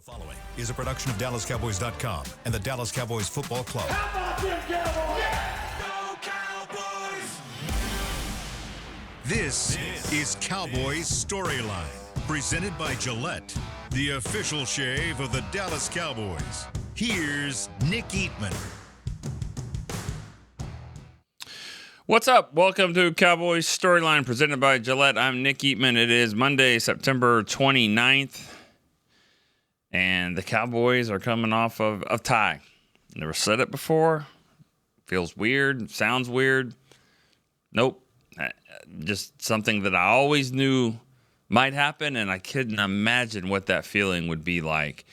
The following is a production of DallasCowboys.com and the Dallas Cowboys Football Club. How about them Cowboys? Yeah! Go Cowboys! This is Cowboys Storyline, presented by Gillette, the official shave of the Dallas Cowboys. Here's Nick Eatman. What's up? Welcome to Cowboys Storyline, presented by Gillette. I'm Nick Eatman. It is Monday, September 29th. And the Cowboys are coming off of a tie. Never said it before. Feels weird. Sounds weird. Nope. Just something that I always knew might happen, and I couldn't imagine what that feeling would be like.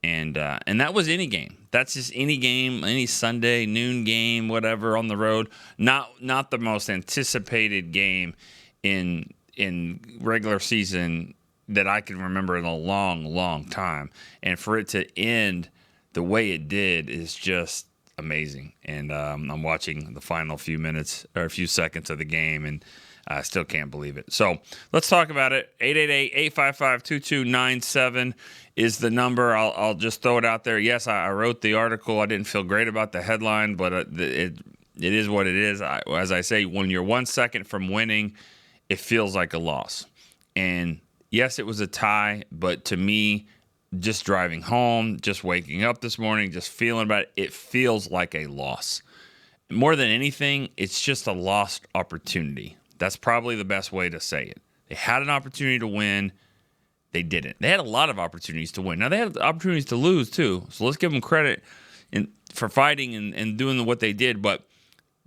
And that was any game. That's just any game, any Sunday, noon game, whatever, on the road. Not the most anticipated game in regular season that I can remember in a long, long time. And for it to end the way it did is just amazing. And I'm watching the final few minutes or a few seconds of the game, and I still can't believe it. So let's talk about it. 888-855-2297 is the number. I'll just throw it out there. Yes, I wrote the article. I didn't feel great about the headline, but it is what it is. As I say, when you're 1 second from winning, it feels like a loss. And yes, it was a tie, but to me, just driving home, just waking up this morning, just feeling about it, it feels like a loss. More than anything, it's just a lost opportunity. That's probably the best way to say it. They had an opportunity to win. They didn't. They had a lot of opportunities to win. Now, they had opportunities to lose, too. So let's give them credit for fighting and doing what they did. But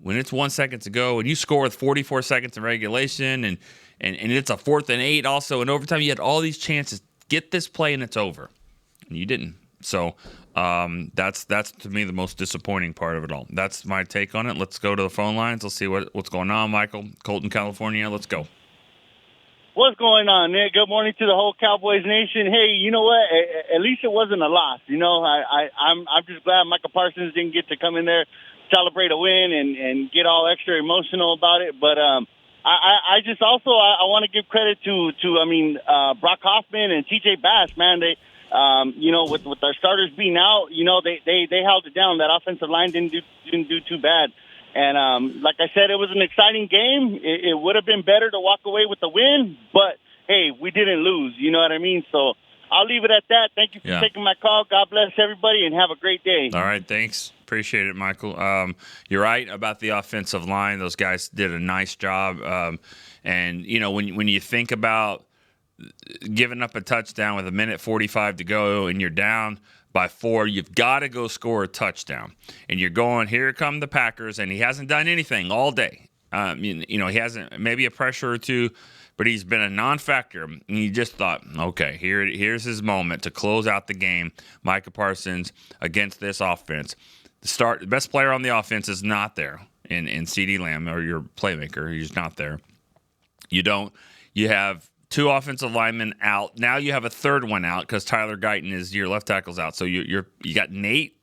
when it's 1 second to go and you score with 44 seconds in regulation and it's a 4th and 8 also in overtime, you had all these chances. Get this play and it's over. And you didn't. So that's to me the most disappointing part of it all. That's my take on it. Let's go to the phone lines. Let's see what's going on. Michael, Colton, California. Let's go. What's going on, Nick? Good morning to the whole Cowboys Nation. Hey, you know what? At least it wasn't a loss. You know, I'm just glad Micah Parsons didn't get to come in there, celebrate a win, and get all extra emotional about it. But I just also I want to give credit to Brock Hoffman and TJ Bass. Man, they with our starters being out, they held it down. That offensive line didn't do too bad. And like I said, it was an exciting game. It would have been better to walk away with the win, but hey, we didn't lose. You know what I mean? So I'll leave it at that. Thank you for taking my call. God bless everybody, and have a great day. All right, thanks. Appreciate it, Michael. You're right about the offensive line. Those guys did a nice job. And when you think about giving up a touchdown with 1:45 to go and you're down by 4, you've got to go score a touchdown. And you're going, here come the Packers, and he hasn't done anything all day. He hasn't, maybe a pressure or two, but he's been a non-factor. And you just thought, okay, here's his moment to close out the game. Micah Parsons against this offense. The best player on the offense is not there in CeeDee Lamb, or your playmaker. He's not there. You have 2 offensive linemen out. Now you have a third one out because Tyler Guyton is your left tackle's out. So you got Nate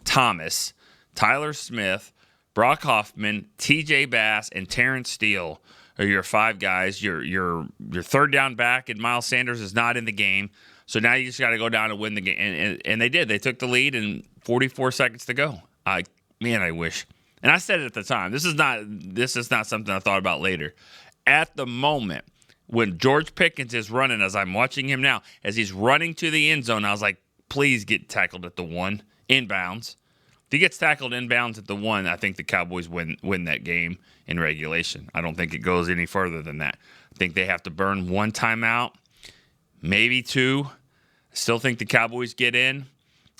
Thomas, Tyler Smith, Brock Hoffman, TJ Bass, and Terrence Steele are your 5 guys. Your third down back, and Miles Sanders is not in the game. So now you just got to go down and win the game. And they did. They took the lead and 44 seconds to go. I wish. And I said it at the time. This is not something I thought about later. At the moment, when George Pickens is running, as I'm watching him now, as he's running to the end zone, I was like, please get tackled at the 1, inbounds. If he gets tackled inbounds at the 1, I think the Cowboys win that game in regulation. I don't think it goes any further than that. I think they have to burn 1 timeout, maybe 2. I still think the Cowboys get in.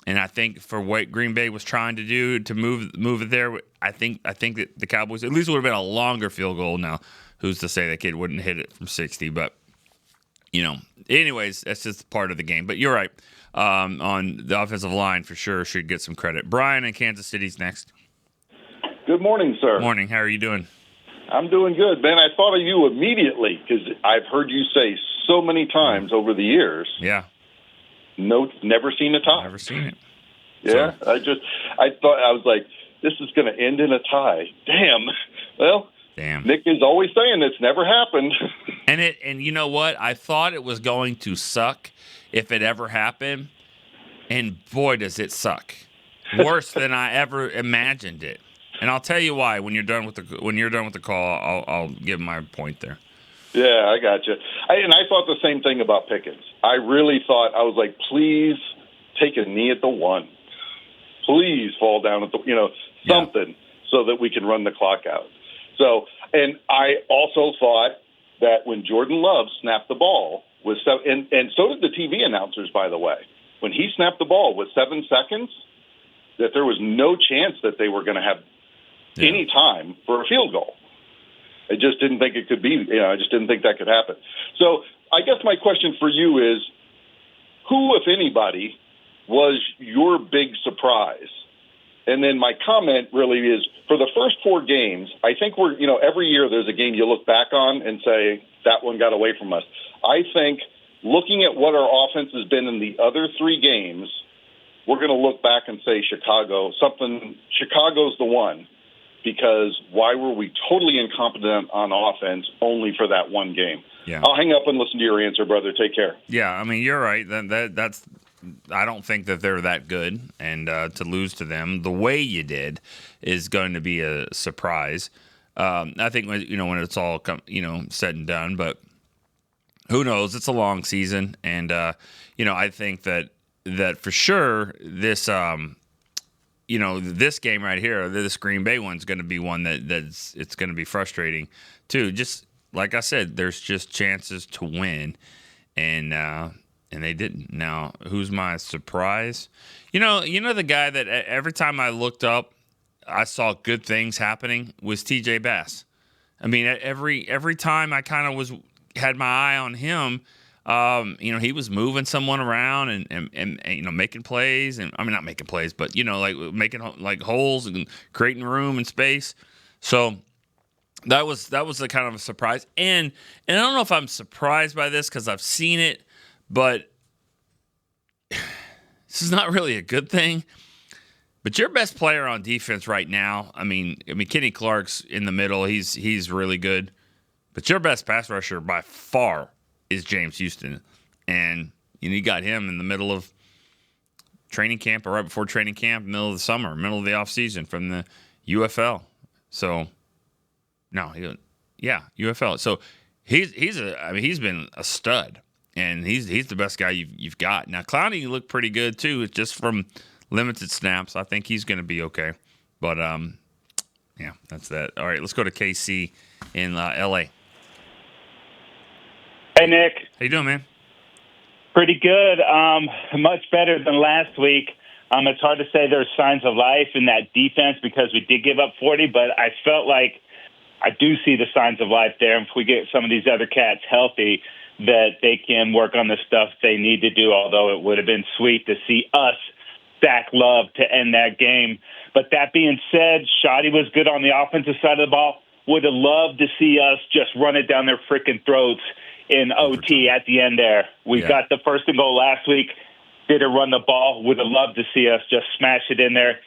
And I think for what Green Bay was trying to do to move it there, I think that the Cowboys, at least it would have been a longer field goal. Now, who's to say that kid wouldn't hit it from 60? But, anyways, that's just part of the game. But you're right. On the offensive line, for sure, should get some credit. Brian in Kansas City's next. Good morning, sir. Morning. How are you doing? I'm doing good, Ben. I thought of you immediately because I've heard you say so many times over the years. Yeah. No, never seen a tie. Never seen it. Yeah, so. I was like, this is going to end in a tie. Damn. Well, Nick is always saying it's never happened. And you know what? I thought it was going to suck if it ever happened. And boy, does it suck. Worse than I ever imagined it. And I'll tell you why when you're done with the call. I'll give my point there. Yeah, I got you. And I thought the same thing about Pickens. I really thought, I was like, please take a knee at the 1. Please fall down at the, something so that we can run the clock out. So, and I also thought that when Jordan Love snapped the ball with and so did the TV announcers, by the way, when he snapped the ball with 7 seconds, that there was no chance that they were going to have any time for a field goal. I just didn't think it could be, I just didn't think that could happen. So I guess my question for you is, who, if anybody, was your big surprise? And then my comment really is, for the first 4 games, I think we're, every year there's a game you look back on and say, that one got away from us. I think looking at what our offense has been in the other 3 games, we're going to look back and say Chicago's the one. Because why were we totally incompetent on offense only for that one game? Yeah. I'll hang up and listen to your answer, brother. Take care. Yeah, I mean, you're right. That's. I don't think that they're that good, and to lose to them the way you did is going to be a surprise. I think when it's all said and done, but who knows? It's a long season, and I think that for sure this. This game right here, this Green Bay one's going to be one that's it's going to be frustrating too. Just like I said, there's just chances to win, and they didn't. Now, who's my surprise? The guy that every time I looked up, I saw good things happening was TJ Bass. I mean, every time I kind of had my eye on him. He was moving someone around and making plays, and I mean not making plays, but like making like holes and creating room and space. So that was the kind of a surprise. And I don't know if I'm surprised by this because I've seen it, but this is not really a good thing. But your best player on defense right now, I mean Kenny Clark's in the middle. He's really good, but your best pass rusher by far is James Houston. And you got him in the middle of training camp or right before training camp, middle of the summer, middle of the offseason from the UFL. So, UFL. So he's been a stud, and he's the best guy you've got. Now, Clowney looked pretty good too, just from limited snaps. I think he's going to be okay. But, that's that. All right, let's go to KC in L.A. Hey, Nick. How you doing, man? Pretty good. Much better than last week. It's hard to say there's signs of life in that defense because we did give up 40, but I felt like I do see the signs of life there. If we get some of these other cats healthy, that they can work on the stuff they need to do, although it would have been sweet to see us sack Love to end that game. But that being said, Shoddy was good on the offensive side of the ball. Would have loved to see us just run it down their freaking throats in OT at the end there. We got the first and goal last week, didn't run the ball. Would have loved to see us just smash it in there,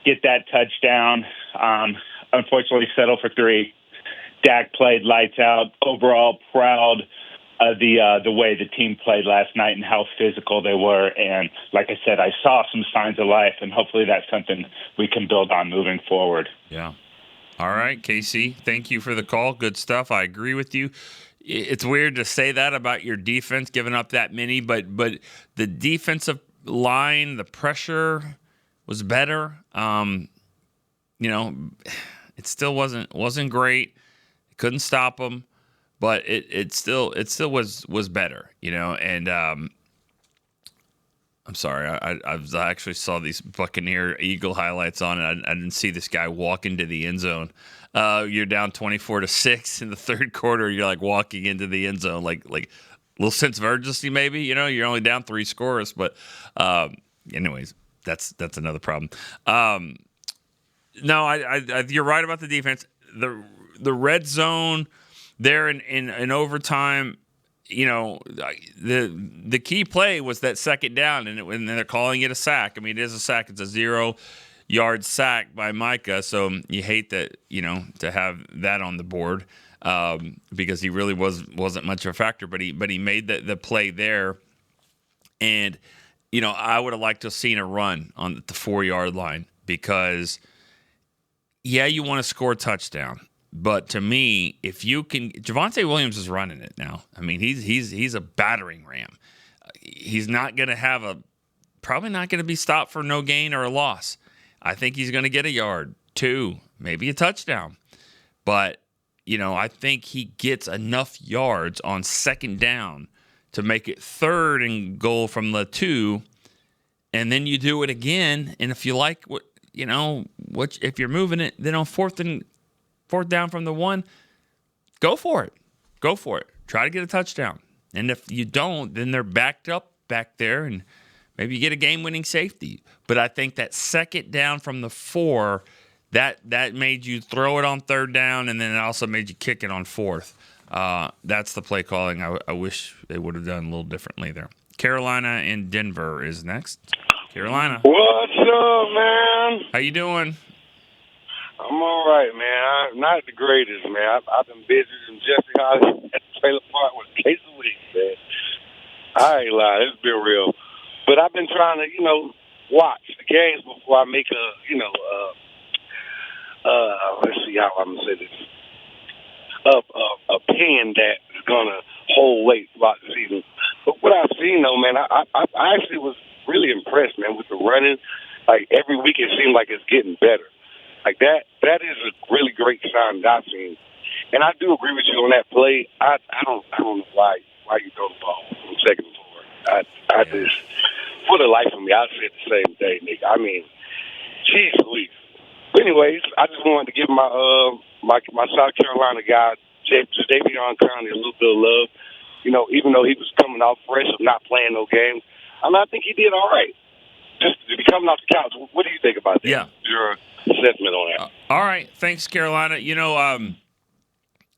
get that touchdown. Unfortunately, settle for 3. Dak played lights out. Overall, proud of the way the team played last night and how physical they were. And like I said, I saw some signs of life, and hopefully that's something we can build on moving forward. Yeah. All right, Casey, thank you for the call. Good stuff. I agree with you. It's weird to say that about your defense, giving up that many, but the defensive line, the pressure was better. It still wasn't great. Couldn't stop them, but it still was better, And I'm sorry, I actually saw these Buccaneer Eagle highlights on it. I didn't see this guy walk into the end zone. You're down 24-6 in the third quarter. You're like walking into the end zone, like a little sense of urgency, maybe. You're only down 3 scores, but anyways, that's another problem. No, you're right about the defense. The red zone there in overtime. The key play was that second down, and they're calling it a sack. I mean, it is a sack. It's a 0-yard sack by Micah, so you hate that, to have that on the board because he really wasn't much of a factor, but he made the play there. And I would have liked to have seen a run on the 4-yard line because, yeah, you want to score a touchdown. But to me, if you can, Javonte Williams is running it now. I mean, he's a battering ram. He's not going to probably not going to be stopped for no gain or a loss. I think he's going to get a yard, 2, maybe a touchdown. But, I think he gets enough yards on second down to make it 3rd and goal from the 2, and then you do it again. And if you like if you're moving it, then on fourth down from the 1, go for it. Go for it. Try to get a touchdown. And if you don't, then they're backed up back there, and maybe you get a game-winning safety. But I think that second down from the 4, that made you throw it on 3rd down, and then it also made you kick it on 4th. That's the play calling I wish they would have done a little differently there. Carolina and Denver is next. Carolina. What's up, man? How you doing? I'm all right, man. I'm not the greatest, man. I've been busy than Jesse Holly at the trailer park with a case of weed, man. I ain't lying. It's been real. But I've been trying to, watch the games before I make let's see how I'm going to say this, a pen that is going to hold weight throughout the season. But what I've seen, though, man, I actually was really impressed, man, with the running. Like, every week it seems like it's getting better. Like, that is a really great sign that I've seen. And I do agree with you on that play. I don't know why you throw the ball from second and forward. I just, for the life of me, I said the same thing, Nick. I mean, geez Louise. But anyways, I just wanted to give my South Carolina guy, Jadeveon Clowney, a little bit of love. Even though he was coming off fresh of not playing no games, I think he did all right. Just to be coming off the couch. What do you think about that? Yeah. Your assessment on that? All right. Thanks, Carolina.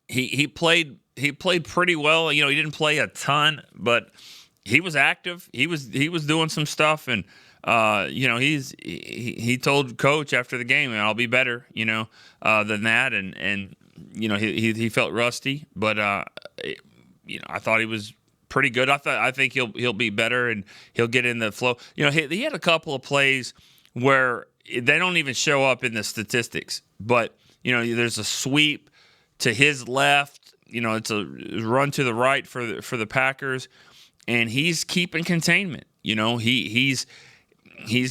He played pretty well. He didn't play a ton, but he was active. He was doing some stuff, and he told coach after the game, "I'll be better," than that, and he felt rusty, but I thought he was pretty good. I think he'll be better, and he'll get in the flow. He had a couple of plays where they don't even show up in the statistics, but there's a sweep to his left. It's a run to the right for the Packers, and he's keeping containment. He's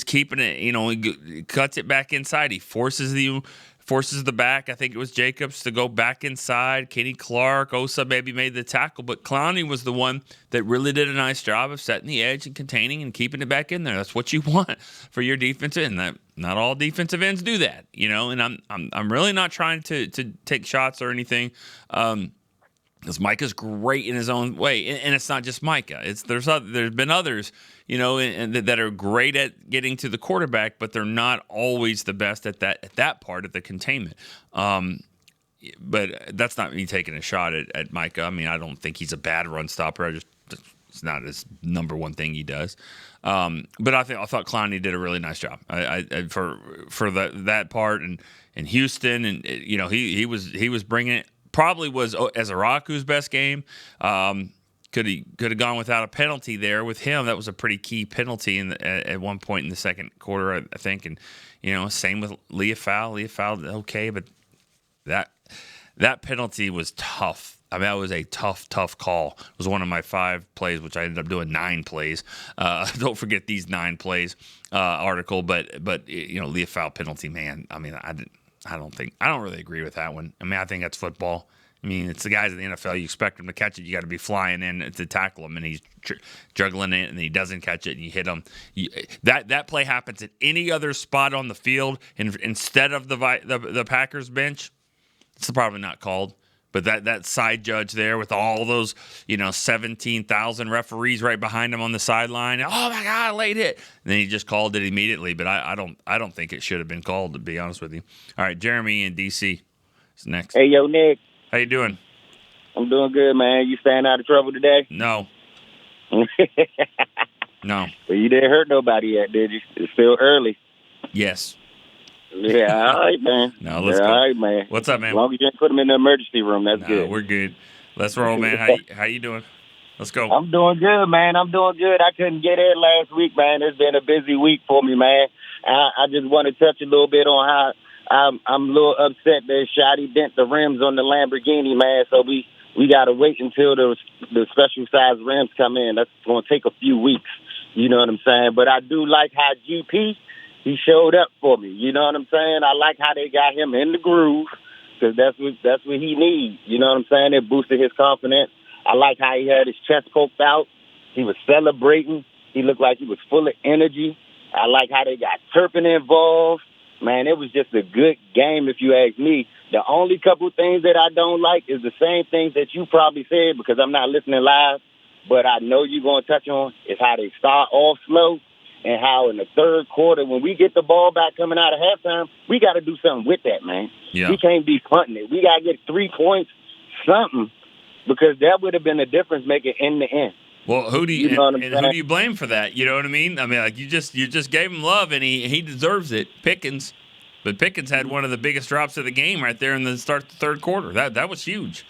keeping it. He cuts it back inside. He forces the back. I think it was Jacobs to go back inside. Kenny Clark, Osa maybe made the tackle, but Clowney was the one that really did a nice job of setting the edge and containing and keeping it back in there. That's what you want for your defensive end. That not all defensive ends do that, And I'm really not trying to take shots or anything. Because Micah's great in his own way, and it's not just Micah. There's been others, that are great at getting to the quarterback, but they're not always the best at that part of the containment. But that's not me taking a shot at Micah. I mean, I don't think he's a bad run stopper. It's not his number one thing he does. But I thought Clowney did a really nice job. For that part and Houston, and he was bringing it. Probably was Ezaraku's best game. Could have gone without a penalty there with him. That was a pretty key penalty at one point in the second quarter, I think. And same with Leafau. Leafau, okay, but that penalty was tough. I mean, that was a tough call. It was one of my 5 plays, which I ended up doing 9 plays. Don't forget these 9 plays article. But Leafau penalty, man. I mean, I don't really agree with that one. I mean, I think that's football. I mean, it's the guys in the NFL. You expect him to catch it. You got to be flying in to tackle him, and he's juggling it, and he doesn't catch it, and you hit him. That play happens at any other spot on the field, and instead of the Packers bench, it's probably not called. But that side judge there with all those 17,000 referees right behind him on the sideline. Oh my God, late hit! And then he just called it immediately. But I don't think it should have been called, to be honest with you. All right, Jeremy in DC is next. Hey, yo, Nick. How you doing? I'm doing good, man. You staying out of trouble today? No. No. Well, you didn't hurt nobody yet, did you? It's still early. Yes. Yeah, all right, man. No, let's go. All right, man. What's up, man? As long as you didn't put them in the emergency room, that's no, good. We're good. Let's roll, man. How you doing? Let's go. I'm doing good, man. I'm doing good. I couldn't get in last week, man. It's been a busy week for me, man. I just want to touch a little bit on how I'm a little upset that Shotty dent the rims on the Lamborghini, man. So we got to wait until the special size rims come in. That's going to take a few weeks. You know what I'm saying? But I do like how GP, he showed up for me. You know what I'm saying? I like how they got him in the groove because that's what he needs. You know what I'm saying? It boosted his confidence. I like how he had his chest poked out. He was celebrating. He looked like he was full of energy. I like how they got Turpin involved. Man, it was just a good game, if you ask me. The only couple things that I don't like is the same things that you probably said because I'm not listening live, but I know you're going to touch on is how they start off slow and how in the third quarter, when we get the ball back coming out of halftime, we got to do something with that, man. Yeah. We can't be punting it. We got to get 3 points, something, because that would have been a difference maker in the end. Well, who do you, know and who do you blame for that? You know what I mean? I mean, like you just gave him love, and he deserves it. Pickens, but Pickens had one of the biggest drops of the game right there in the start of the third quarter. That was huge,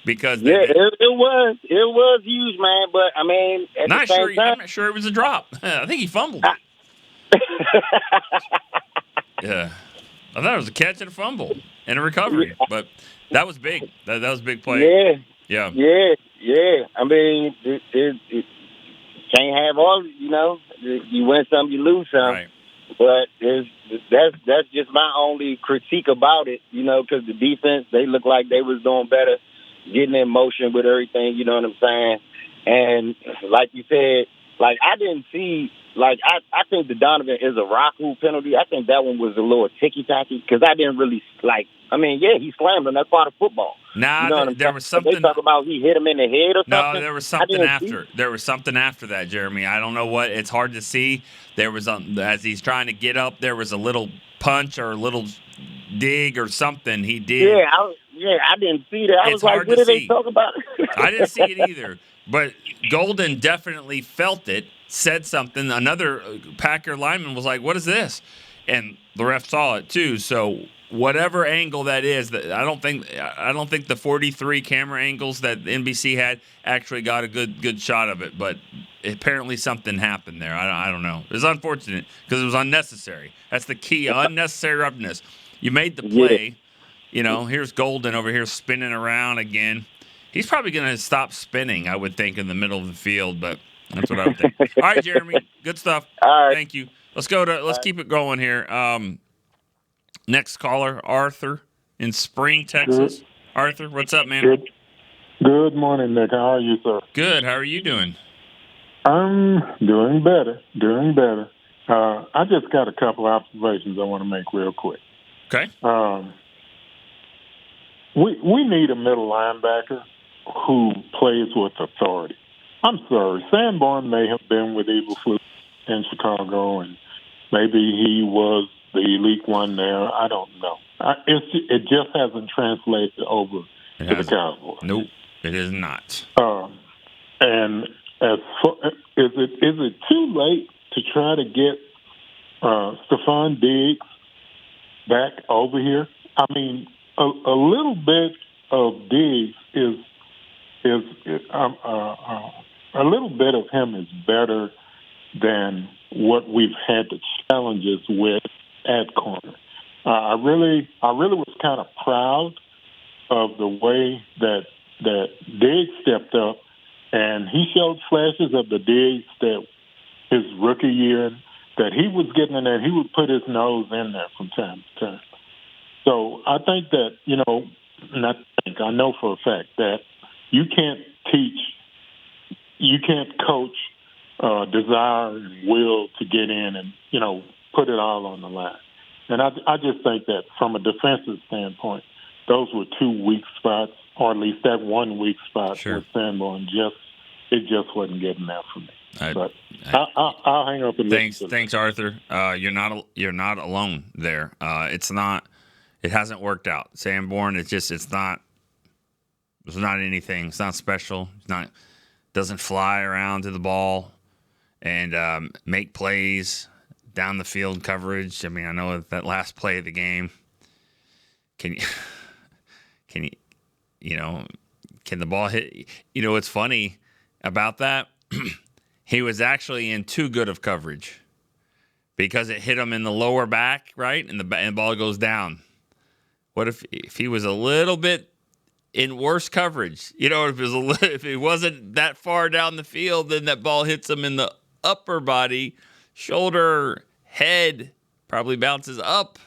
because it was huge, man. But I mean, at the same time, I'm not sure it was a drop. I think he fumbled it. Yeah, I thought it was a catch and a fumble and a recovery, but that was big. That was a big play. Yeah. I mean, it can't have all. You know, you win some, you lose some. Right. But that's just my only critique about it. You know, because the defense, they looked like they was doing better, getting in motion with everything. You know what I'm saying? And like you said, like I didn't see. Like, I think the Donovan is a Raku penalty. I think that one was a little ticky-tacky because I didn't really, like, I mean, yeah, he slammed him. That's part of football. Nah, you know there was something. They talk about he hit him in the head or something. No, there was something after. There was something after that, Jeremy. I don't know what. It's hard to see. There was, as he's trying to get up, there was a little punch or a little dig or something he did. I didn't see that. I was like, what did they talk about? I didn't see it either. But Golden definitely felt it, said something. Another Packer lineman was like, what is this? And the ref saw it too. So whatever angle that is, I don't think the 43 camera angles that NBC had actually got a good shot of it. But apparently something happened there. I don't know. It was unfortunate because it was unnecessary. That's the key, unnecessary roughness. You made the play. Yeah. You know, here's Golden over here spinning around again. He's probably going to stop spinning, I would think, in the middle of the field, but that's what I would think. All right, Jeremy, good stuff. All right. Thank you. Let's keep it going here. Next caller, Arthur in Spring, Texas. Good. Arthur, what's up, man? Good morning, Nick. How are you, sir? Good. How are you doing? I'm doing better. I just got a couple of observations I want to make real quick. Okay. We need a middle linebacker who plays with authority. I'm sorry, Sanborn may have been with Eberflus in Chicago, and maybe he was the elite one there. I don't know. It just hasn't translated over to the Cowboys. Nope, it is not. And as for, is it too late to try to get Stephon Diggs back over here? I mean, a little bit of Diggs is a little bit of him is better than what we've had the challenges with at corner. I really was kind of proud of the way that Diggs stepped up, and he showed flashes of the Diggs that his rookie year that he was getting in there. He would put his nose in there from time to time. So I think that, I know for a fact that you can't coach desire and will to get in and, put it all on the line. And I just think that from a defensive standpoint, those were two weak spots, or at least that one weak spot with Sanborn. It just wasn't getting there for me. I'll hang up and thanks, Arthur. You're not alone there. It hasn't worked out. Sanborn, it's not anything. It's not special. Doesn't fly around to the ball and make plays down the field coverage. I mean, I know that last play of the game. Can the ball hit? It's funny. about that, he was actually in too good of coverage because it hit him in the lower back, right? And the ball goes down. What if he was a little bit in worse coverage? If it wasn't that far down the field, then that ball hits him in the upper body, shoulder, head, probably bounces up.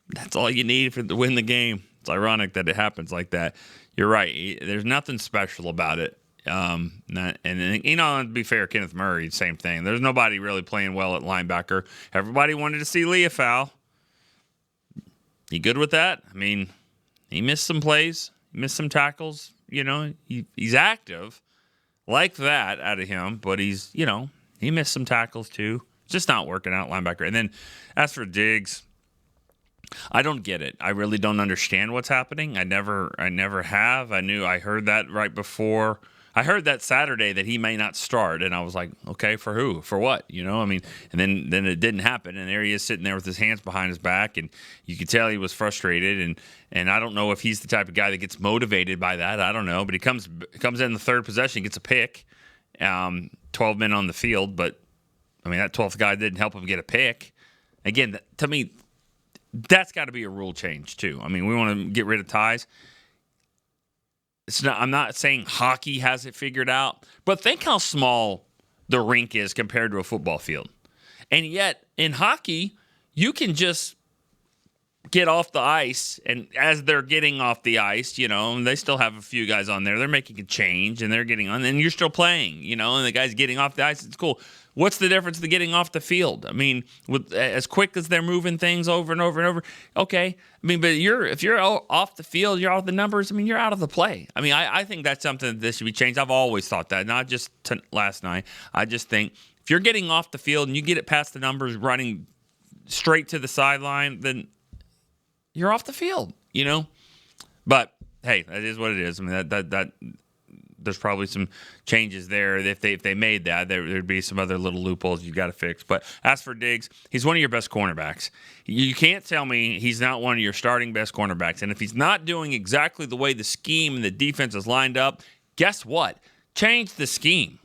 That's all you need to win the game. It's ironic that it happens like that. You're right. There's nothing special about it. To be fair, Kenneth Murray, same thing. There's nobody really playing well at linebacker. Everybody wanted to see Leofow. You good with that? I mean, he missed some plays, missed some tackles. He's active. Like that out of him, but he missed some tackles too. Just not working out linebacker. And then as for Diggs, I don't get it. I really don't understand what's happening. I never have. I heard that right before. I heard that Saturday that he may not start, and I was like, okay, for who? For what? And then it didn't happen, and there he is sitting there with his hands behind his back, and you could tell he was frustrated, and I don't know if he's the type of guy that gets motivated by that. I don't know, but he comes in the third possession, gets a pick, 12 men on the field, but that 12th guy didn't help him get a pick. Again, to me, that's got to be a rule change too. We want to get rid of ties. I'm not saying hockey has it figured out, but think how small the rink is compared to a football field. And yet, in hockey, you can just get off the ice, and as they're getting off the ice, they still have a few guys on there. They're making a change, and they're getting on, and you're still playing, and the guy's getting off the ice. It's cool. What's the difference to getting off the field? With as quick as they're moving things over and over and over, okay. But if you're off the field, you're off the numbers. You're out of the play. I think that's something that should be changed. I've always thought that, not just last night. I just think if you're getting off the field and you get it past the numbers, running straight to the sideline, then you're off the field. But hey, that is what it is. That there's probably some changes there. If they made that, there'd be some other little loopholes you got to fix. But as for Diggs, he's one of your best cornerbacks. You can't tell me he's not one of your starting best cornerbacks. And if he's not doing exactly the way the scheme and the defense is lined up, guess what? Change the scheme.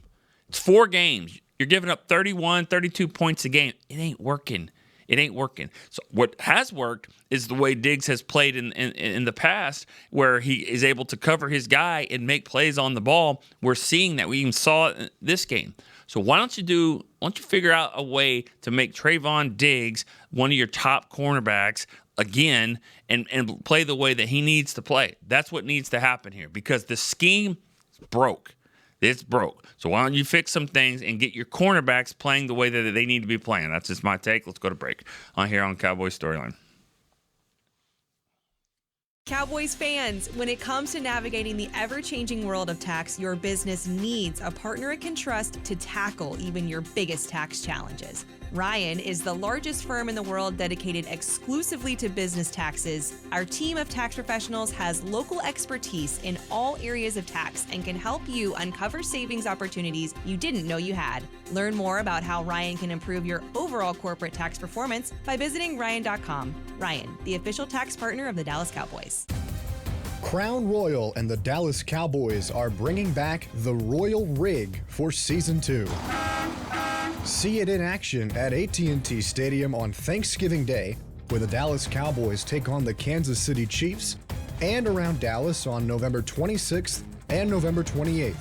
It's 4 games. You're giving up 31, 32 points a game. It ain't working. It ain't working. So what has worked is the way Diggs has played in the past, where he is able to cover his guy and make plays on the ball. We're seeing that. We even saw it in this game. So why don't you figure out a way to make Trayvon Diggs one of your top cornerbacks again and play the way that he needs to play? That's what needs to happen here, because the scheme broke. It's broke. So why don't you fix some things and get your cornerbacks playing the way that they need to be playing? That's just my take. Let's go to break on here on Cowboys Storyline. Cowboys fans, when it comes to navigating the ever-changing world of tax, your business needs a partner it can trust to tackle even your biggest tax challenges. Ryan is the largest firm in the world dedicated exclusively to business taxes. Our team of tax professionals has local expertise in all areas of tax and can help you uncover savings opportunities you didn't know you had. Learn more about how Ryan can improve your overall corporate tax performance by visiting Ryan.com. Ryan, the official tax partner of the Dallas Cowboys. Crown Royal and the Dallas Cowboys are bringing back the Royal Rig for Season 2. See it in action at AT&T Stadium on Thanksgiving Day, where the Dallas Cowboys take on the Kansas City Chiefs, and around Dallas on November 26th and November 28th.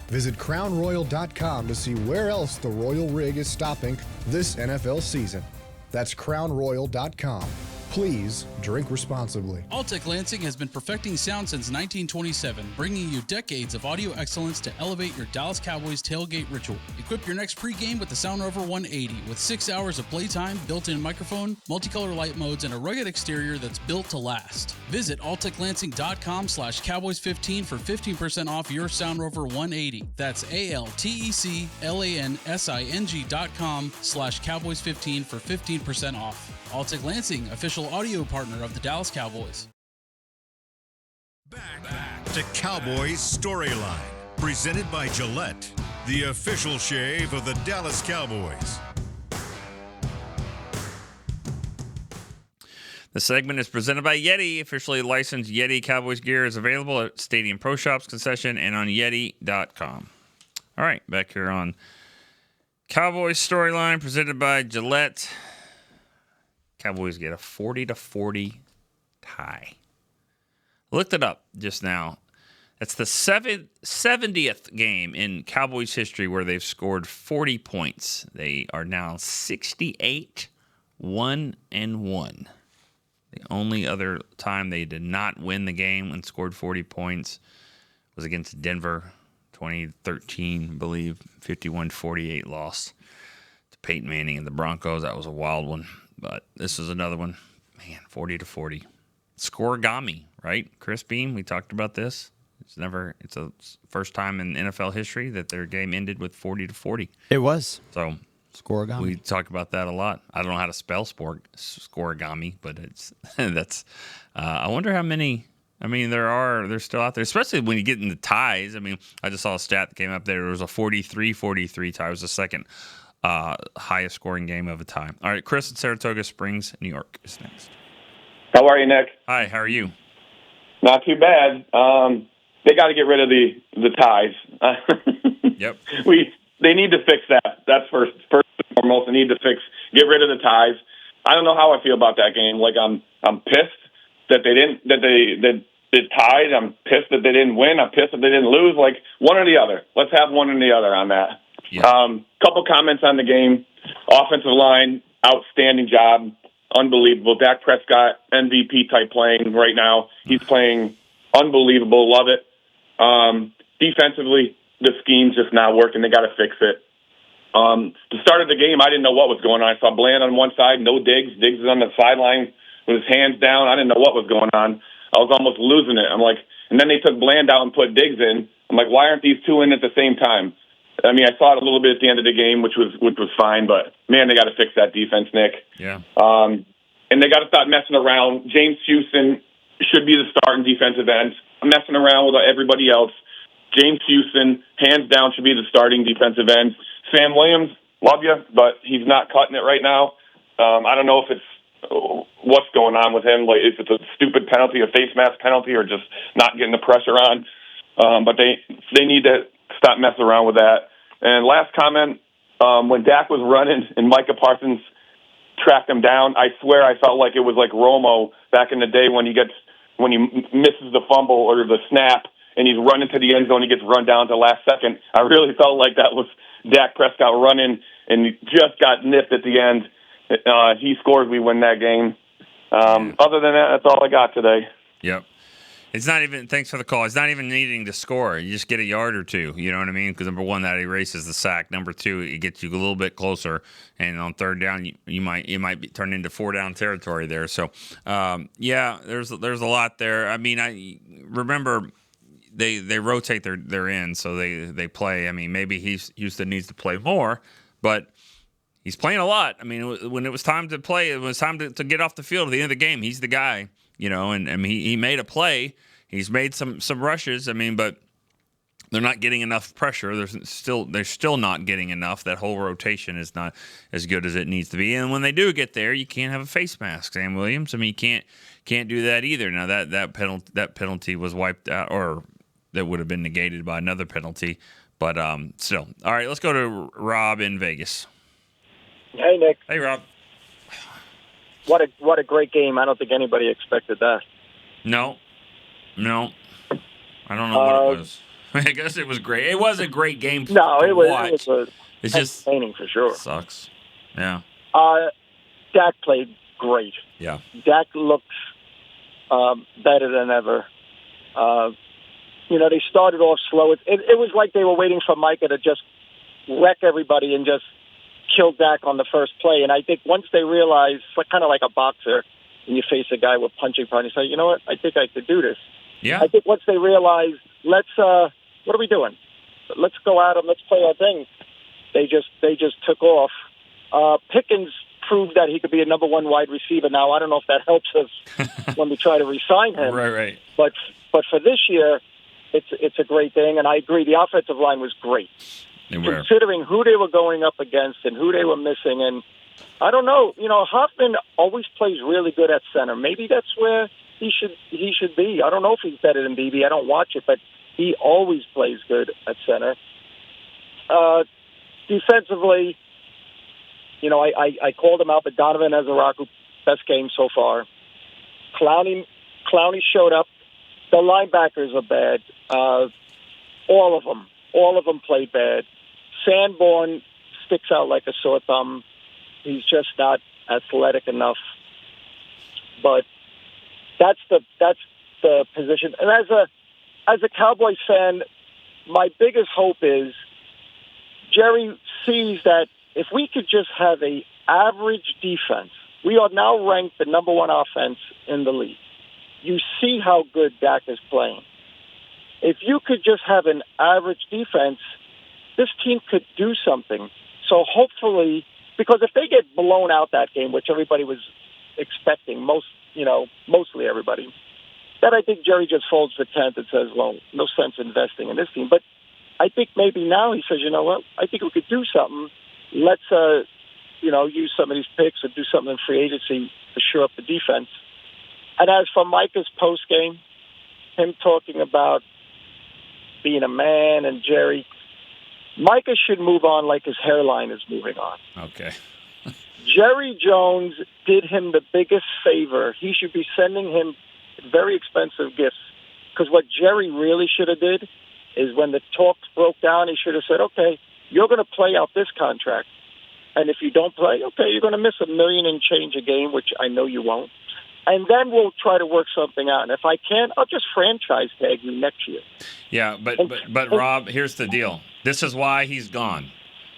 Visit crownroyal.com to see where else the Royal Rig is stopping this NFL season. That's crownroyal.com. Please drink responsibly. Altec Lansing has been perfecting sound since 1927, bringing you decades of audio excellence to elevate your Dallas Cowboys tailgate ritual. Equip your next pregame with the Sound Rover 180 with 6 hours of playtime, built-in microphone, multicolor light modes, and a rugged exterior that's built to last. Visit alteclansing.com/Cowboys15 for 15% off your Sound Rover 180. That's alteclansing.com/Cowboys15 for 15% off. Altec Lansing, official audio partner of the Dallas Cowboys. Back to Cowboys Storyline, presented by Gillette, the official shave of the Dallas Cowboys. The segment is presented by Yeti. Officially licensed Yeti Cowboys gear is available at Stadium Pro Shops concession and on Yeti.com. All right, back here on Cowboys Storyline presented by Gillette. Cowboys get a 40-40 tie. Looked it up just now. That's the 70th game in Cowboys history where they've scored 40 points. They are now 68-1-1. The only other time they did not win the game and scored 40 points was against Denver, 2013, I believe, 51-48 loss to Peyton Manning and the Broncos. That was a wild one, but this is another one. Man, 40-40. Scoregami, right? Chris Beam, we talked about this. It's a first time in NFL history that their game ended with 40-40. It was. So Scoregami. we talk about that a lot. I don't know how to spell scoregami, but that's. I wonder how many. I mean, they're still out there, especially when you get into ties. I mean, I just saw a stat that came up there. It was a 43-43 tie. It was the second highest scoring game of a tie. All right, Chris in Saratoga Springs, New York is next. How are you, Nick? Hi, how are you? Not too bad. They got to get rid of the ties. Yep. They need to fix that. That's first and foremost. They need to get rid of the ties. I don't know how I feel about that game. Like I'm pissed that they tied. I'm pissed that they didn't win. I'm pissed that they didn't lose. Like one or the other. Let's have one or the other on that. Yeah. Couple comments on the game. Offensive line, outstanding job. Unbelievable. Dak Prescott, MVP type playing right now. He's playing unbelievable. Love it. Defensively, the scheme's just not working. They got to fix it. The start of the game, I didn't know what was going on. I saw Bland on one side, no Diggs. Diggs is on the sideline with his hands down. I didn't know what was going on. I was almost losing it. I'm like, and then they took Bland out and put Diggs in. I'm like, why aren't these two in at the same time? I mean, I saw it a little bit at the end of the game, which was fine, but man, they got to fix that defense, Nick. Yeah. And they got to stop messing around. James Houston should be the starting defensive end. I'm messing around with everybody else. James Houston, hands down, should be the starting defensive end. Sam Williams, love you, but he's not cutting it right now. I don't know if it's what's going on with him, like if it's a stupid penalty, a face mask penalty, or just not getting the pressure on. But they need to stop messing around with that. And last comment, when Dak was running and Micah Parsons tracked him down, I swear I felt like it was like Romo back in the day when he misses the fumble or the snap and he's running to the end zone, he gets run down to the last second. I really felt like that was Dak Prescott running and he just got nipped at the end. He scores, we win that game. Other than that, that's all I got today. Yep. It's not even, thanks for the call, it's not even needing to score. You just get a yard or two, you know what I mean? Because number one, that erases the sack. Number two, it gets you a little bit closer. And on third down, you might be turned into 4-down territory there. So, yeah, there's a lot there. I mean, I remember they rotate their ends, so they play. I mean, maybe Houston needs to play more, but he's playing a lot. I mean, when it was time to play, it was time to get off the field at the end of the game. He's the guy. You know, and I mean, he made a play. He's made some rushes. I mean, but they're not getting enough pressure. They're still not getting enough. That whole rotation is not as good as it needs to be. And when they do get there, you can't have a face mask, Sam Williams. I mean, you can't do that either. Now that penalty was wiped out, or that would have been negated by another penalty. But still, all right. Let's go to Rob in Vegas. Hey, Nick. Hey, Rob. What a great game. I don't think anybody expected that. No. I don't know what it was. I guess it was great. It was a great game to watch. It's just entertaining for sure. Sucks. Yeah. Dak played great. Yeah. Dak looks better than ever. They started off slow. It was like they were waiting for Micah to just wreck everybody and just kill Dak on the first play. And I think once they realized, kind of like a boxer, and you face a guy with punching power, and you say, you know what, I think I could do this. Yeah. I think once they realized, what are we doing? Let's go at them. Let's play our thing. They just took off. Pickens proved that he could be a number one wide receiver. Now, I don't know if that helps us when we try to re-sign him. Right. But for this year, it's a great thing. And I agree, the offensive line was great. Considering who they were going up against and who they were missing. And I don't know, Hoffman always plays really good at center. Maybe that's where he should be. I don't know if he's better than BB. I don't watch it, but he always plays good at center. defensively, I called him out, but Donovan Ezaraku, best game so far. Clowney showed up. The linebackers are bad. All of them played bad. Sanborn sticks out like a sore thumb. He's just not athletic enough. But that's the position. And as a Cowboys fan, my biggest hope is Jerry sees that if we could just have a average defense, we are now ranked the number one offense in the league. You see how good Dak is playing. If you could just have an average defense, this team could do something. So hopefully, because if they get blown out that game, which everybody was expecting, mostly everybody, then I think Jerry just folds the tent and says, well, no sense investing in this team. But I think maybe now he says, you know what, I think we could do something. Let's, use some of these picks and do something in free agency to shore up the defense. And as for Micah's post game, him talking about being a man and Jerry, Micah should move on like his hairline is moving on. Okay. Jerry Jones did him the biggest favor. He should be sending him very expensive gifts. Because what Jerry really should have did is when the talks broke down, he should have said, okay, you're going to play out this contract. And if you don't play, okay, you're going to miss $1 million and change a game, which I know you won't. And then we'll try to work something out. And if I can, I'll just franchise tag you next year. Yeah, but Rob, here's the deal. This is why he's gone.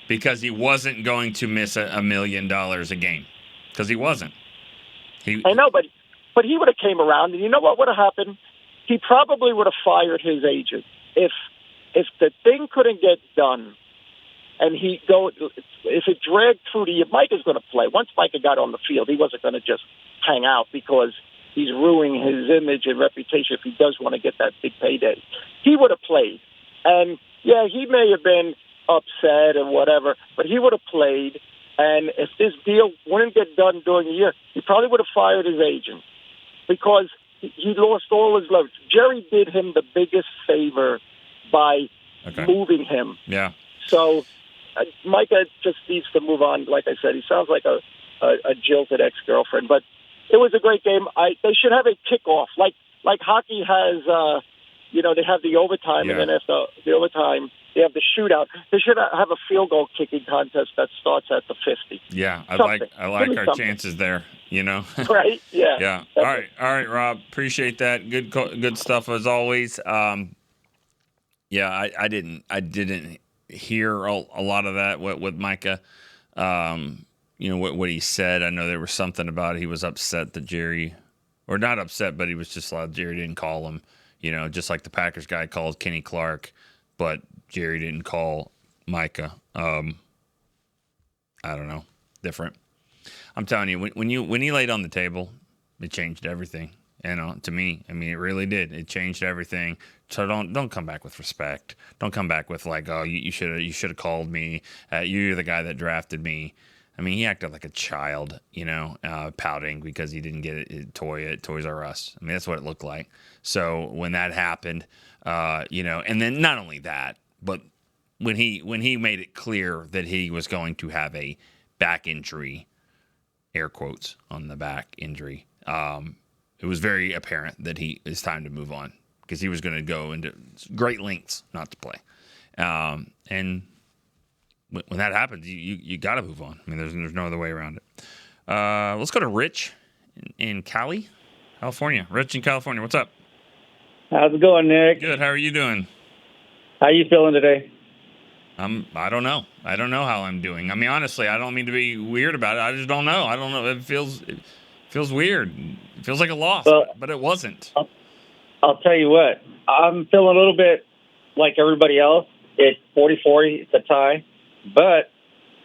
Because he wasn't going to miss $1 million a game. Because he wasn't. I know, but he would have came around, and you know what would have happened? He probably would have fired his agent. If the thing couldn't get done, and if it dragged through the year, Micah's going to play. Once Micah got on the field, he wasn't going to just hang out because he's ruining his image and reputation if he does want to get that big payday. He would have played. And, yeah, he may have been upset and whatever, but he would have played. And if this deal wouldn't get done during the year, he probably would have fired his agent because he lost all his leverage. Jerry did him the biggest favor by moving him. Yeah. So Micah just needs to move on. Like I said, he sounds like a jilted ex-girlfriend, but it was a great game. They should have a kickoff like hockey has. They have the overtime, and then after the overtime, they have the shootout. They should have a field goal kicking contest that starts at the 50. Yeah, I like our chances there. Right? Yeah. Yeah. All right, Rob. Appreciate that. Good stuff as always. I didn't hear a lot of that with Micah. What he said. I know there was something about he was upset that Jerry, or not upset, but he was just like Jerry didn't call him. Just like the Packers guy called Kenny Clark, but Jerry didn't call Micah. I don't know. Different. I'm telling you, when he laid on the table, it changed everything. To me, I mean, it really did. It changed everything. So don't come back with respect. Don't come back with like, oh, you should have called me. You're the guy that drafted me. I mean, he acted like a child, pouting because he didn't get a toy at Toys R Us. I mean, that's what it looked like. So when that happened, and then not only that, but when he made it clear that he was going to have a back injury, air quotes on the back injury, it was very apparent that it's time to move on because he was going to go into great lengths not to play. And when that happens, you got to move on. I mean, there's no other way around it. Let's go to Rich in California. Rich in California, what's up? How's it going, Nick? Good. How are you doing? How you feeling today? I don't know. I don't know how I'm doing. I mean, honestly, I don't mean to be weird about it. I just don't know. I don't know. It feels weird. It feels like a loss, but it wasn't. I'll tell you what. I'm feeling a little bit like everybody else. It's 40-40. It's a tie. But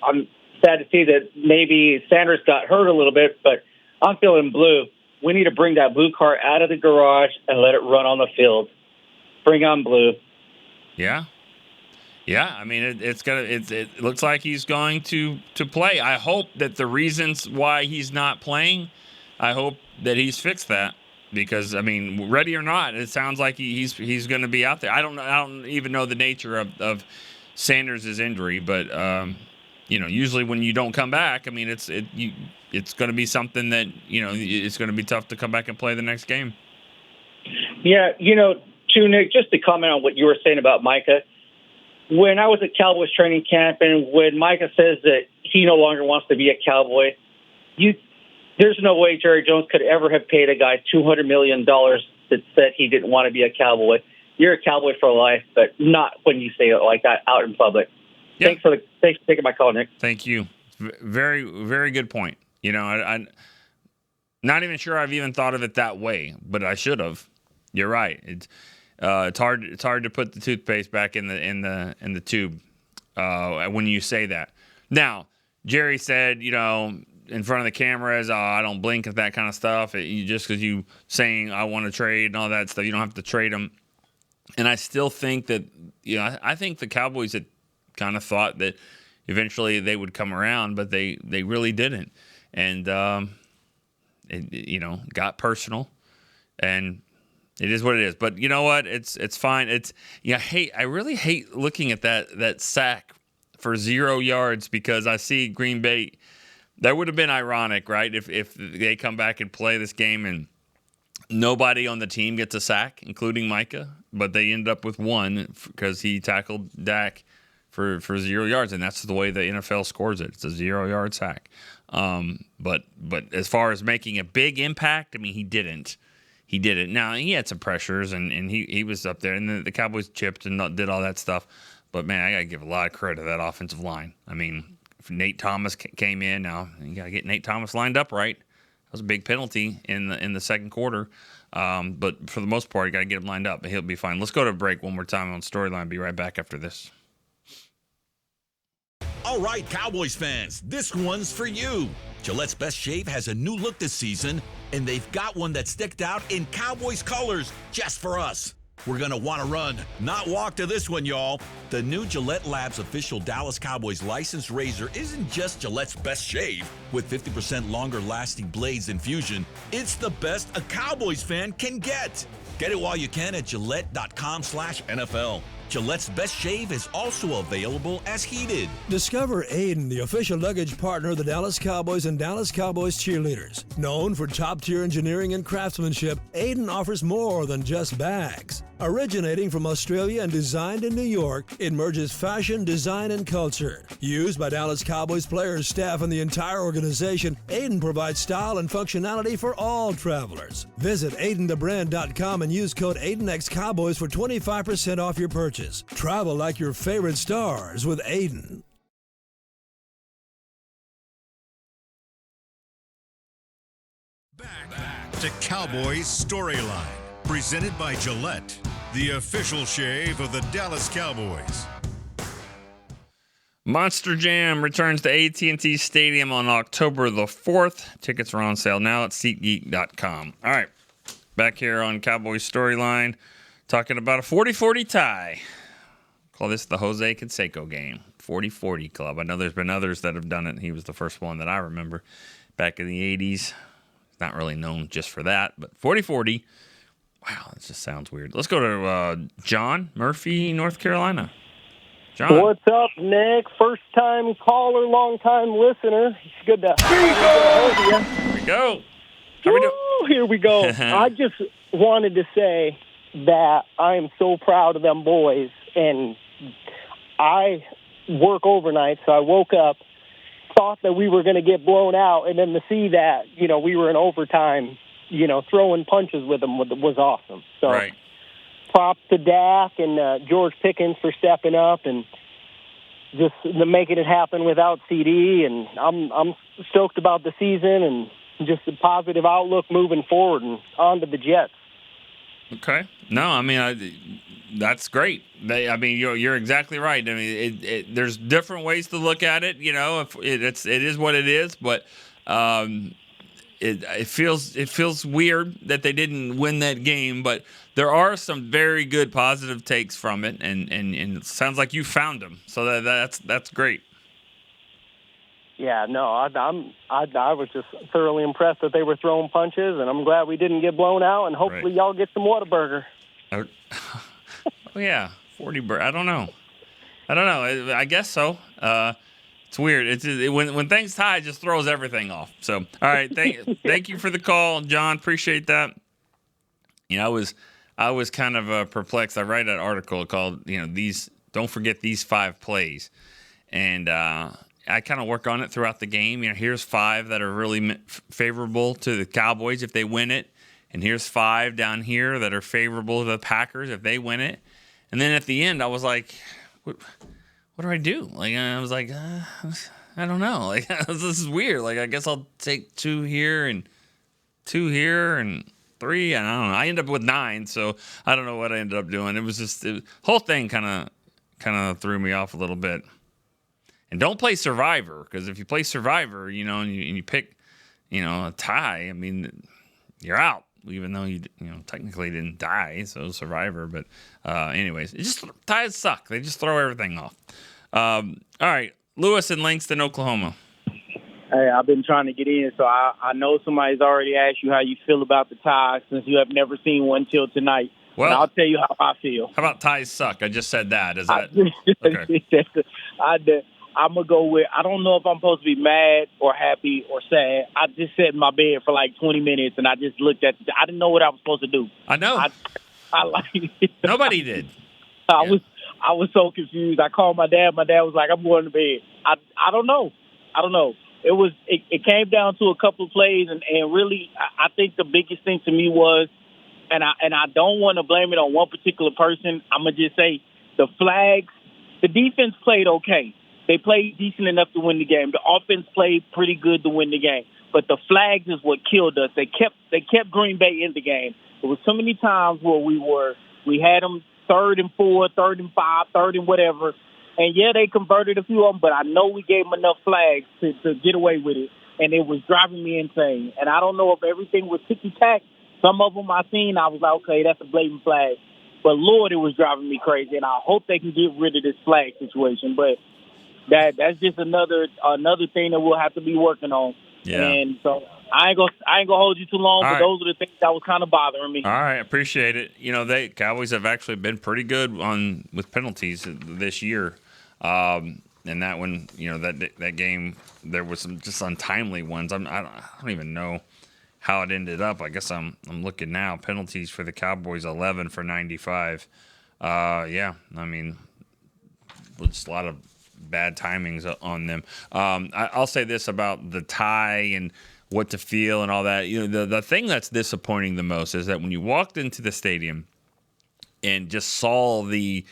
I'm sad to see that maybe Sanders got hurt a little bit, but I'm feeling blue. We need to bring that blue car out of the garage and let it run on the field. Bring on blue. Yeah. Yeah, I mean, it looks like he's going to play. I hope that the reasons why he's not playing, I hope that he's fixed that because, I mean, ready or not, it sounds like he's going to be out there. I don't even know the nature of Sanders' injury, but usually when you don't come back, I mean, it's going to be something that it's going to be tough to come back and play the next game. Yeah, too, Nick, just to comment on what you were saying about Micah. When I was at Cowboys training camp, and when Micah says that he no longer wants to be a Cowboy, there's no way Jerry Jones could ever have paid a guy $200 million that said he didn't want to be a Cowboy. You're a Cowboy for life, but not when you say it like that out in public. Yep. Thanks for taking my call, Nick. Thank you. Very, very good point. I'm not even sure I've even thought of it that way, but I should have. You're right. It's hard. It's hard to put the toothpaste back in the tube when you say that. Now, Jerry said, in front of the cameras, I don't blink at that kind of stuff. Just because you saying I want to trade and all that stuff, you don't have to trade them. And I still think that, I think the Cowboys had kind of thought that eventually they would come around, but they really didn't. And, it got personal, and it is what it is. But you know what? It's fine. I really hate looking at that sack for 0 yards, because I see Green Bay. That would have been ironic, right? If they come back and play this game and nobody on the team gets a sack, including Micah, but they end up with one because he tackled Dak for 0 yards, and that's the way the NFL scores it. It's a 0-yard sack. But as far as making a big impact, I mean, he didn't. He did it. Now, he had some pressures, and he was up there, and the Cowboys chipped and did all that stuff. But, man, I got to give a lot of credit to that offensive line. I mean, if Nate Thomas came in, now you got to get Nate Thomas lined up right. That was a big penalty in the second quarter. But for the most part, you got to get him lined up, and he'll be fine. Let's go to a break one more time on Storyline. Be right back after this. All right, Cowboys fans, this one's for you. Gillette's Best Shave has a new look this season, and they've got one that sticked out in Cowboys colors just for us. We're going to want to run, not walk to this one, y'all. The new Gillette Labs official Dallas Cowboys licensed razor isn't just Gillette's best shave. With 50% longer lasting blades than Fusion, it's the best a Cowboys fan can get. Get it while you can at Gillette.com/NFL. Gillette's Best Shave is also available as heated. Discover Aiden, the official luggage partner of the Dallas Cowboys and Dallas Cowboys cheerleaders. Known for top-tier engineering and craftsmanship, Aiden offers more than just bags. Originating from Australia and designed in New York, it merges fashion, design, and culture. Used by Dallas Cowboys players, staff, and the entire organization, Aiden provides style and functionality for all travelers. Visit AidenTheBrand.com and use code AidenXCowboys for 25% off your purchase. Travel like your favorite stars with Aiden. Back to Cowboys Storyline, presented by Gillette, the official shave of the Dallas Cowboys. Monster Jam returns to AT&T Stadium on October the 4th. Tickets are on sale now at SeatGeek.com. All right, back here on Cowboys Storyline, talking about a 40-40 tie. Call this the Jose Canseco game, 40-40 club. I know there's been others that have done it. He was the first one that I remember back in the 80s. Not really known just for that, but 40-40. Wow, that just sounds weird. Let's go to John Murphy, North Carolina. John. What's up, Nick? First-time caller, long-time listener. It's good to hold you. Here we go. Here we go. I just wanted to say that I am so proud of them boys, and I work overnight, so I woke up, thought that we were going to get blown out, and then to see that, we were in overtime, throwing punches with them was awesome. So right. Props to Dak and George Pickens for stepping up and just making it happen without CD. And I'm stoked about the season and just a positive outlook moving forward and on to the Jets. Okay. No, I mean, that's great. You're exactly right. I mean, there's different ways to look at it. If it is what it is, but it feels weird that they didn't win that game. But there are some very good positive takes from it, and it sounds like you found them. So that's great. Yeah, no, I was just thoroughly impressed that they were throwing punches, and I'm glad we didn't get blown out, and hopefully y'all get some Whataburger. Oh, yeah, 40 burger. I don't know. I don't know. I guess so. It's weird. When things tie, it just throws everything off. So, all right. Thank you for the call, John. Appreciate that. I was kind of perplexed. I write an article called, don't forget these 5 plays. And I kind of work on it throughout the game. Here's 5 that are really favorable to the Cowboys if they win it. And here's 5 down here that are favorable to the Packers if they win it. And then at the end, I was like, what do I do? I was like, I don't know. This is weird. I guess I'll take 2 here and 2 here and 3. And I don't know. I ended up with 9, so I don't know what I ended up doing. It was just the whole thing kind of threw me off a little bit. And don't play Survivor, because if you play Survivor, and you pick, a tie, I mean, you're out, even though you technically didn't die, so Survivor. But anyways, ties suck. They just throw everything off. All right, Lewis in Langston, Oklahoma. Hey, I've been trying to get in, so I know somebody's already asked you how you feel about the ties since you have never seen one till tonight. Well, I'll tell you how I feel. How about ties suck? I just said that. Is that okay? I'm going to go with, I don't know if I'm supposed to be mad or happy or sad. I just sat in my bed for 20 minutes, and I just looked at I didn't know what I was supposed to do. I know. I like it. Nobody did. I was so confused. I called my dad. My dad was like, I'm going to bed. I don't know. It came down to a couple of plays, and really, I think the biggest thing to me was, and I don't want to blame it on one particular person. I'm going to just say the flags, the defense played okay. They played decent enough to win the game. The offense played pretty good to win the game. But the flags is what killed us. They kept Green Bay in the game. There was so many times where we had them 3rd and 4, 3rd and 5, 3rd and whatever. And yeah, they converted a few of them, but I know we gave them enough flags to get away with it. And it was driving me insane. And I don't know if everything was ticky-tack. Some of them I seen, I was like, okay, that's a blatant flag. But Lord, it was driving me crazy. And I hope they can get rid of this flag situation. But that's just another thing that we'll have to be working on. Yeah. And so I ain't gonna hold you too long, but those are the things that was kind of bothering me. All right, appreciate it. Cowboys have actually been pretty good with penalties this year. And that one, that game, there was some just untimely ones. I don't even know how it ended up. I guess I'm looking now. Penalties for the Cowboys, 11 for 95. Yeah, I mean, just a lot of bad timings on them. I'll say this about the tie and what to feel and all that. The thing that's disappointing the most is that when you walked into the stadium and just saw the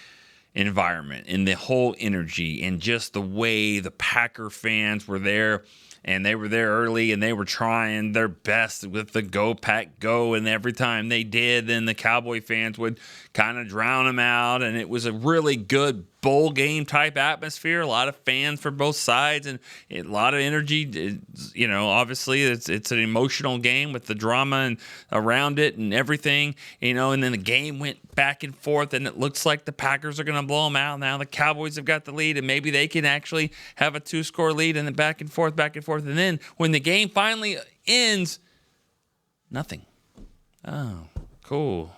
environment and the whole energy and just the way the Packer fans were there, and they were there early and they were trying their best with the Go Pack Go, and every time they did, then the Cowboy fans would kind of drown them out, and it was a really good bowl game type atmosphere. A lot of fans for both sides and a lot of energy. Obviously it's an emotional game with the drama and around it and everything. And then the game went back and forth, and it looks like the Packers are going to blow them out. Now the Cowboys have got the lead, and maybe they can actually have a 2-score lead, and then back and forth. And then when the game finally ends, nothing. Oh, cool.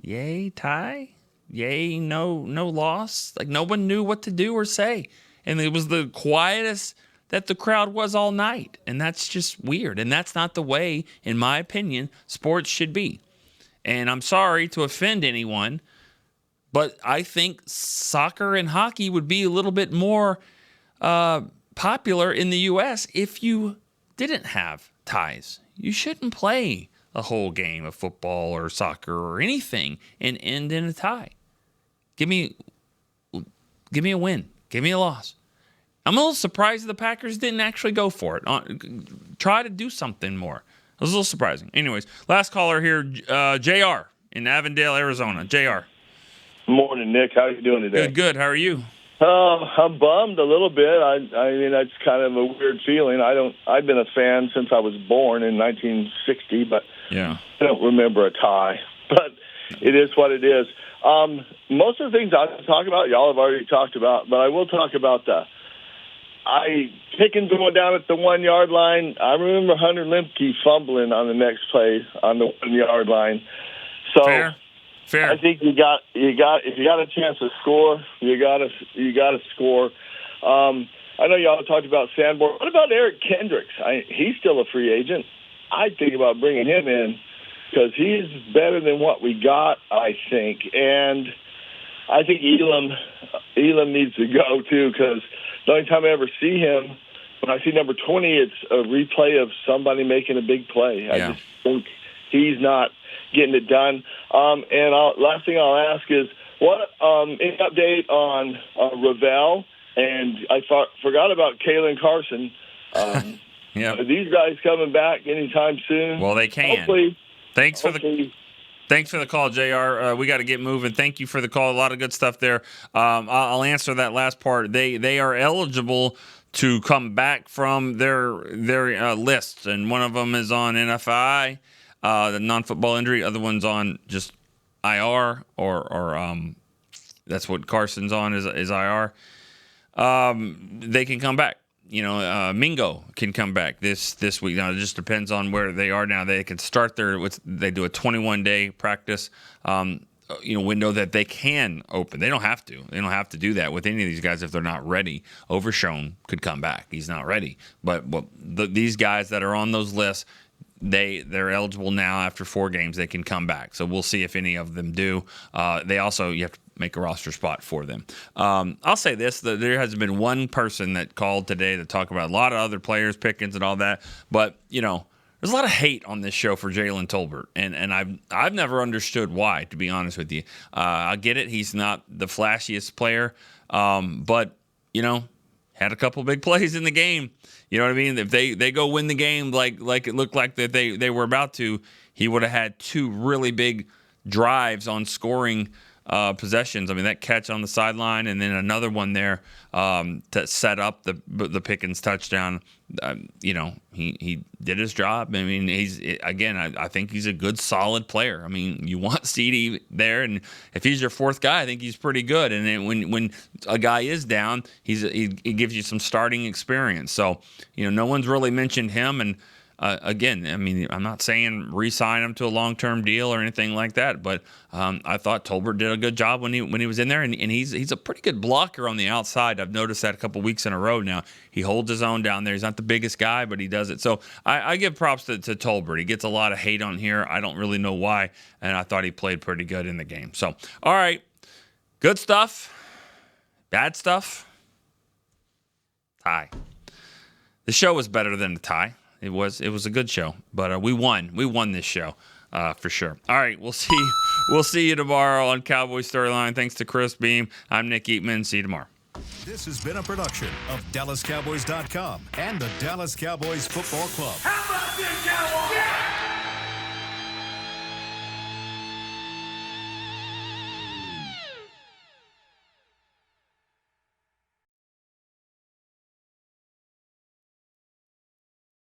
Yay, tie? Yay, no loss. No one knew what to do or say. And it was the quietest that the crowd was all night. And that's just weird. And that's not the way, in my opinion, sports should be. And I'm sorry to offend anyone, but I think soccer and hockey would be a little bit more popular in the U.S. if you didn't have ties. You shouldn't play a whole game of football or soccer or anything and end in a tie. Give me a win. Give me a loss. I'm a little surprised the Packers didn't actually go for it. Try to do something more. It was a little surprising. Anyways, last caller here, JR in Avondale, Arizona. JR. Morning, Nick. How are you doing today? Good. How are you? I'm bummed a little bit. I mean, that's kind of a weird feeling. I've been a fan since I was born in 1960, but yeah, I don't remember a tie. But it is what it is. Most of the things I talk about, y'all have already talked about, but I will talk about Pickens going down at the 1 yard line. I remember Hunter Lemke fumbling on the next play on the 1 yard line. So Fair. I think you got if you got a chance to score, you got to score. I know y'all talked about Sanborn. What about Eric Kendricks? He's still a free agent. I'd think about bringing him in because he's better than what we got, I think. And I think Elam needs to go, too, because the only time I ever see him, when I see number 20, it's a replay of somebody making a big play. Yeah. I just think he's not getting it done. Last thing I'll ask is, what any update on Ravel? And I forgot about Kalen Carson. Yeah. Are these guys coming back anytime soon? Well, they can. Hopefully. Thanks for the call, JR. We got to get moving. Thank you for the call. A lot of good stuff there. I'll answer that last part. They are eligible to come back from their lists, and one of them is on NFI, the non-football injury. Other one's on just IR, or that's what Carson's on is IR. They can come back. Mingo can come back this week. Now, it just depends on where they are now. They can start they do a 21-day practice, window that they can open. They don't have to. They don't have to do that with any of these guys if they're not ready. Overshone could come back. He's not ready. But these guys that are on those lists, they're eligible now after 4 games. They can come back. So we'll see if any of them do. You have to make a roster spot for them. I'll say this, there has been one person that called today to talk about a lot of other players, Pickens and all that, but, there's a lot of hate on this show for Jalen Tolbert, and I've never understood why, to be honest with you. I get it, he's not the flashiest player, but, had a couple big plays in the game. You know what I mean? If they go win the game like it looked like that they were about to, he would have had 2 really big drives on scoring possessions. I mean, that catch on the sideline and then another one there to set up the Pickens touchdown. He did his job. I mean, I think he's a good, solid player. I mean, you want CD there, and if he's your 4th guy, I think he's pretty good. And then when a guy is down, he gives you some starting experience. So, no one's really mentioned him. And again, I mean, I'm not saying re-sign him to a long-term deal or anything like that, but I thought Tolbert did a good job when he was in there, and he's a pretty good blocker on the outside. I've noticed that a couple weeks in a row now. He holds his own down there. He's not the biggest guy, but he does it. So I give props to Tolbert. He gets a lot of hate on here. I don't really know why, and I thought he played pretty good in the game. So, all right, good stuff, bad stuff, tie. The show was better than the tie. It was a good show, but we won. We won this show for sure. All right, we'll see you tomorrow on Cowboys Storyline. Thanks to Chris Beam. I'm Nick Eatman. See you tomorrow. This has been a production of DallasCowboys.com and the Dallas Cowboys Football Club. How about this, Cowboys? Yeah!